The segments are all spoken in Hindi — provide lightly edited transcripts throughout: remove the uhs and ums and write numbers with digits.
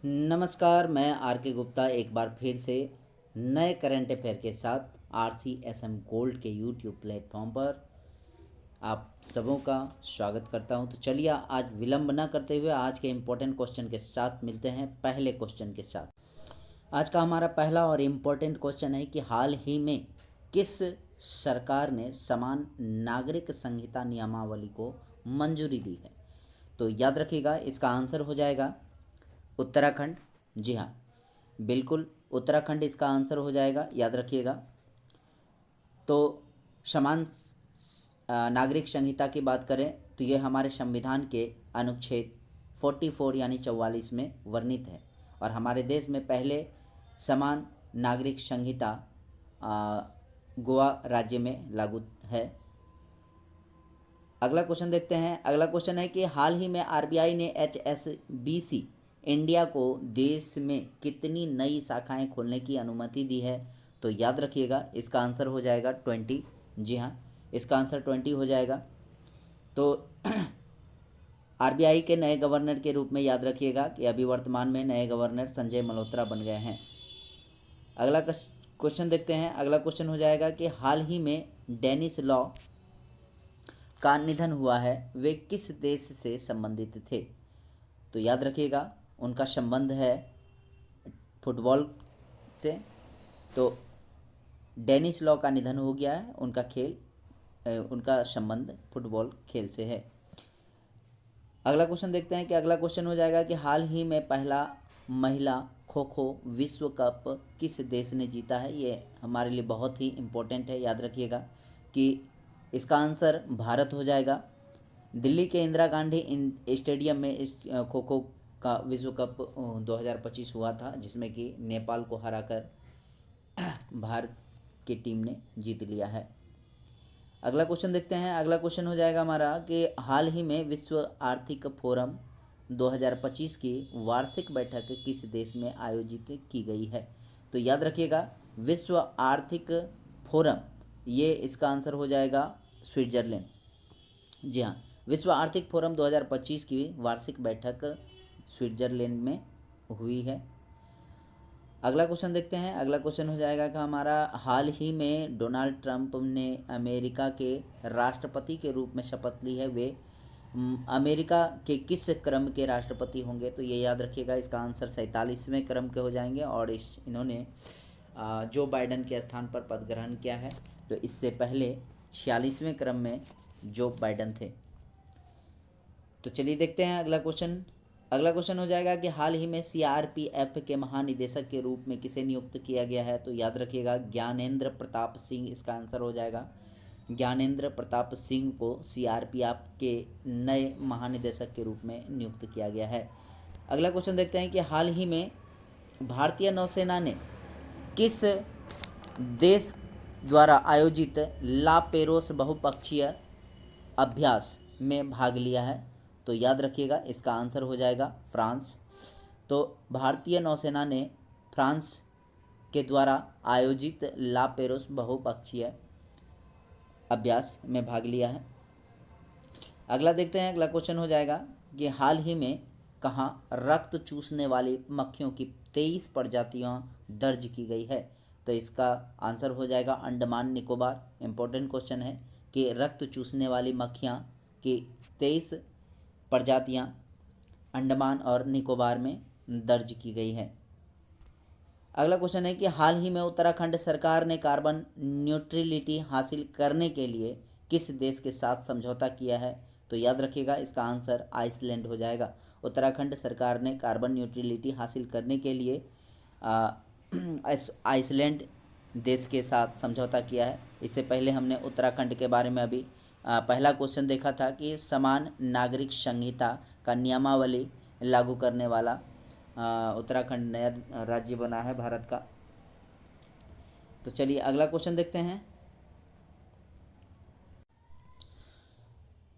नमस्कार, मैं आर के गुप्ता एक बार फिर से नए करंट अफेयर के साथ RCSM गोल्ड के यूट्यूब प्लेटफॉर्म पर आप सबों का स्वागत करता हूं। तो चलिए आज विलंब न करते हुए आज के इम्पोर्टेंट क्वेश्चन के साथ मिलते हैं। पहले क्वेश्चन के साथ आज का हमारा पहला और इम्पोर्टेंट क्वेश्चन है कि हाल ही में किस सरकार ने समान नागरिक संहिता नियमावली को मंजूरी दी है। तो याद रखिएगा, इसका आंसर हो जाएगा उत्तराखंड। जी हाँ, बिल्कुल उत्तराखंड इसका आंसर हो जाएगा, याद रखिएगा। तो समान नागरिक संहिता की बात करें तो ये हमारे संविधान के अनुच्छेद 44 यानी 44 में वर्णित है और हमारे देश में पहले समान नागरिक संहिता गोवा राज्य में लागू है। अगला क्वेश्चन देखते हैं। अगला क्वेश्चन है कि हाल ही में RBI ने HSBC इंडिया को देश में कितनी नई शाखाएं खोलने की अनुमति दी है। तो याद रखिएगा, इसका आंसर हो जाएगा 20। जी हाँ, इसका आंसर 20 हो जाएगा। तो RBI के नए गवर्नर के रूप में याद रखिएगा कि अभी वर्तमान में नए गवर्नर संजय मल्होत्रा बन गए हैं। अगला क्वेश्चन देखते हैं। अगला क्वेश्चन हो जाएगा कि हाल ही में डेनिस लॉ का निधन हुआ है, वे किस देश से संबंधित थे। तो याद रखिएगा, उनका संबंध है फुटबॉल से। तो डेनिस लॉ का निधन हो गया है, उनका संबंध फुटबॉल खेल से है। अगला क्वेश्चन देखते हैं कि अगला क्वेश्चन हो जाएगा कि हाल ही में पहला महिला खो खो विश्व कप किस देश ने जीता है। ये हमारे लिए बहुत ही इम्पोर्टेंट है, याद रखिएगा कि इसका आंसर भारत हो जाएगा। दिल्ली के इंदिरा गांधी स्टेडियम में इस खो खो का विश्व कप 2025 हुआ था, जिसमें कि नेपाल को हराकर भारत की टीम ने जीत लिया है। अगला क्वेश्चन देखते हैं। अगला क्वेश्चन हो जाएगा हमारा कि हाल ही में विश्व आर्थिक फोरम 2025 की वार्षिक बैठक किस देश में आयोजित की गई है। तो याद रखिएगा, विश्व आर्थिक फोरम, ये इसका आंसर हो जाएगा स्विट्ज़रलैंड। जी हाँ, विश्व आर्थिक फोरम 2025 की वार्षिक बैठक स्विट्ज़रलैंड में हुई है। अगला क्वेश्चन देखते हैं। अगला क्वेश्चन हो जाएगा कि हमारा हाल ही में डोनाल्ड ट्रंप ने अमेरिका के राष्ट्रपति के रूप में शपथ ली है, वे अमेरिका के किस क्रम के राष्ट्रपति होंगे। तो ये याद रखिएगा, इसका आंसर 47वें क्रम के हो जाएंगे और इन्होंने जो बाइडन के स्थान पर पद ग्रहण किया है। तो इससे पहले 46वें क्रम में जो बाइडन थे। तो चलिए देखते हैं अगला क्वेश्चन। अगला क्वेश्चन हो जाएगा कि हाल ही में CRPF के महानिदेशक के रूप में किसे नियुक्त किया गया है। तो याद रखिएगा, ज्ञानेंद्र प्रताप सिंह इसका आंसर हो जाएगा। ज्ञानेंद्र प्रताप सिंह को CRPF के नए महानिदेशक के रूप में नियुक्त किया गया है। अगला क्वेश्चन देखते हैं कि हाल ही में भारतीय नौसेना ने किस देश द्वारा आयोजित ला पेरोस बहुपक्षीय अभ्यास में भाग लिया है। तो याद रखिएगा, इसका आंसर हो जाएगा फ्रांस। तो भारतीय नौसेना ने फ्रांस के द्वारा आयोजित ला पेरोस बहुपक्षीय अभ्यास में भाग लिया है। अगला देखते हैं। अगला क्वेश्चन हो जाएगा कि हाल ही में कहाँ रक्त चूसने वाली मक्खियों की 23 प्रजातियाँ दर्ज की गई है। तो इसका आंसर हो जाएगा अंडमान निकोबार। इम्पोर्टेंट क्वेश्चन है कि रक्त चूसने वाली मक्खियाँ की 23 प्रजातियाँ अंडमान और निकोबार में दर्ज की गई है। अगला क्वेश्चन है कि हाल ही में उत्तराखंड सरकार ने कार्बन न्यूट्रलिटी हासिल करने के लिए किस देश के साथ समझौता किया है। तो याद रखिएगा, इसका आंसर आइसलैंड हो जाएगा। उत्तराखंड सरकार ने कार्बन न्यूट्रलिटी हासिल करने के लिए आइसलैंड देश के साथ समझौता किया है। इससे पहले हमने उत्तराखंड के बारे में अभी पहला क्वेश्चन देखा था कि समान नागरिक संहिता का नियमावली लागू करने वाला उत्तराखंड नया राज्य बना है भारत का। तो चलिए अगला क्वेश्चन देखते हैं।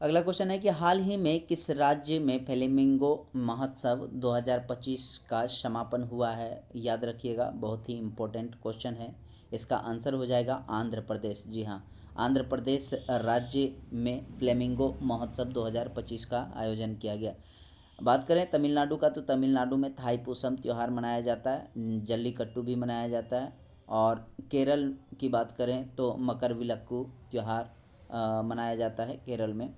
अगला क्वेश्चन है कि हाल ही में किस राज्य में फ्लेमिंगो महोत्सव 2025 का समापन हुआ है। याद रखिएगा, बहुत ही इम्पोर्टेंट क्वेश्चन है। इसका आंसर हो जाएगा आंध्र प्रदेश। जी हाँ, आंध्र प्रदेश राज्य में फ्लेमिंगो महोत्सव 2025 का आयोजन किया गया। बात करें तमिलनाडु का, तो तमिलनाडु में थाईपुसम त्यौहार मनाया जाता है, जल्लीकट्टू भी मनाया जाता है। और केरल की बात करें तो मकरविलक्कू त्यौहार मनाया जाता है केरल में।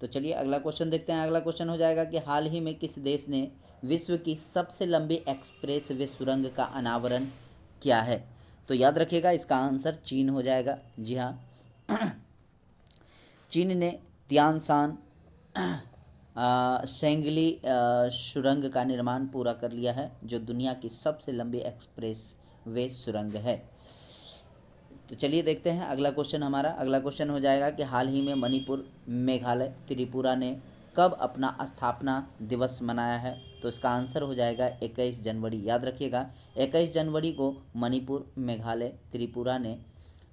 तो चलिए अगला क्वेश्चन देखते हैं। अगला क्वेश्चन हो जाएगा कि हाल ही में किस देश ने विश्व की सबसे लंबी एक्सप्रेस वे सुरंग का अनावरण किया है? तो याद रखिएगा इसका आंसर चीन हो जाएगा। जी हाँ, चीन ने तियानशान सेंगली सुरंग का निर्माण पूरा कर लिया है, जो दुनिया की सबसे लंबी एक्सप्रेस वे सुरंग है। तो चलिए देखते हैं अगला क्वेश्चन हमारा। अगला क्वेश्चन हो जाएगा कि हाल ही में मणिपुर, मेघालय, त्रिपुरा ने कब अपना स्थापना दिवस मनाया है? तो इसका आंसर हो जाएगा 21 जनवरी। याद रखिएगा 21 जनवरी को मणिपुर, मेघालय, त्रिपुरा ने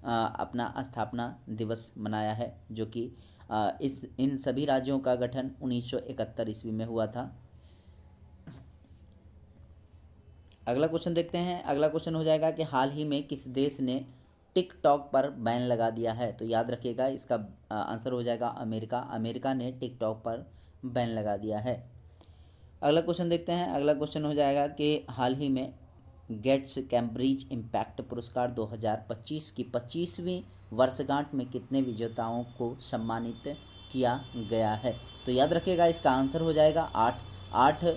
अपना स्थापना दिवस मनाया है, जो कि इन सभी राज्यों का गठन 1971 ईस्वी में हुआ था। अगला क्वेश्चन देखते हैं। अगला क्वेश्चन हो जाएगा कि हाल ही में किस देश ने टिकटॉक पर बैन लगा दिया है? तो याद रखिएगा इसका आंसर हो जाएगा अमेरिका। अमेरिका ने टिकटॉक पर बैन लगा दिया है। अगला क्वेश्चन देखते हैं। अगला क्वेश्चन हो जाएगा कि हाल ही में गेट्स कैम्ब्रिज इम्पैक्ट पुरस्कार 2025 की 25वीं वर्षगांठ में कितने विजेताओं को सम्मानित किया गया है? तो याद रखिएगा इसका आंसर हो जाएगा 8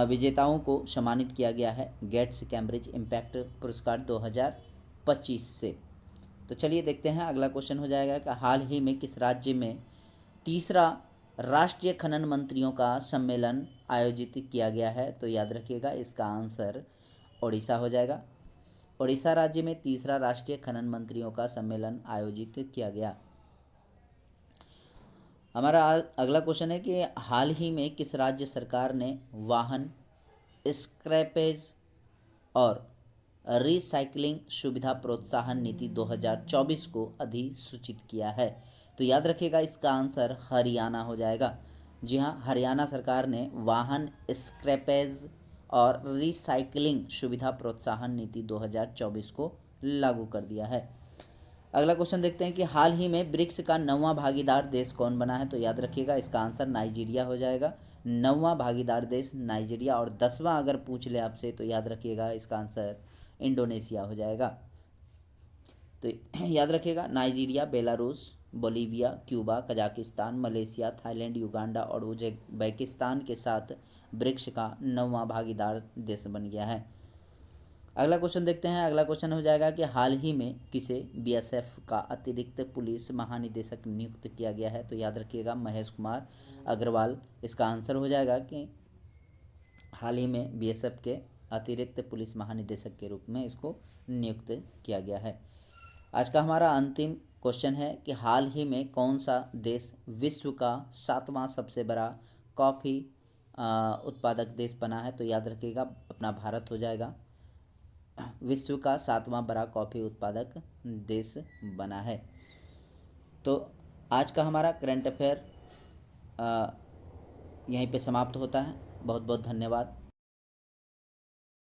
विजेताओं को सम्मानित किया गया है गेट्स कैम्ब्रिज इम्पैक्ट पुरस्कार 2025 से। तो चलिए देखते हैं अगला क्वेश्चन हो जाएगा कि हाल ही में किस राज्य में तीसरा राष्ट्रीय खनन मंत्रियों का सम्मेलन आयोजित किया गया है? तो याद रखिएगा इसका आंसर ओडिशा हो जाएगा। ओडिशा राज्य में तीसरा राष्ट्रीय खनन मंत्रियों का सम्मेलन आयोजित किया गया। हमारा अगला क्वेश्चन है कि हाल ही में किस राज्य सरकार ने वाहन स्क्रैपेज और रिसाइकलिंग सुविधा प्रोत्साहन नीति 2024 को अधिसूचित किया है? तो याद रखिएगा इसका आंसर हरियाणा हो जाएगा। जी हाँ, हरियाणा सरकार ने वाहन स्क्रैपेज और रिसाइकलिंग सुविधा प्रोत्साहन नीति 2024 को लागू कर दिया है। अगला क्वेश्चन देखते हैं कि हाल ही में ब्रिक्स का 9वां भागीदार देश कौन बना है? तो याद रखिएगा इसका आंसर नाइजीरिया हो जाएगा। 9वां भागीदार देश नाइजीरिया। और 10वां अगर पूछ ले आपसे तो याद रखिएगा इसका आंसर इंडोनेशिया हो जाएगा। तो याद रखिएगा Nigeria, Belarus, Bolivia, Cuba, Kazakhstan, Malaysia, Thailand, Uganda और उज्बेकिस्तान के साथ ब्रिक्स का 9वां भागीदार देश बन गया है। अगला क्वेश्चन देखते हैं। अगला क्वेश्चन हो जाएगा कि हाल ही में किसे बीएसएफ का अतिरिक्त पुलिस महानिदेशक नियुक्त किया गया है? तो याद रखिएगा महेश कुमार अग्रवाल। इसका आंसर हो जाएगा कि हाल ही में बीएसएफ के अतिरिक्त पुलिस महानिदेशक के रूप में इसको नियुक्त किया गया है। आज का हमारा अंतिम क्वेश्चन है कि हाल ही में कौन सा देश विश्व का 7वां सबसे बड़ा कॉफ़ी उत्पादक देश बना है? तो याद रखिएगा अपना भारत हो जाएगा। विश्व का 7वां बड़ा कॉफ़ी उत्पादक देश बना है। तो आज का हमारा करंट अफेयर यहीं पे समाप्त होता है। बहुत बहुत धन्यवाद।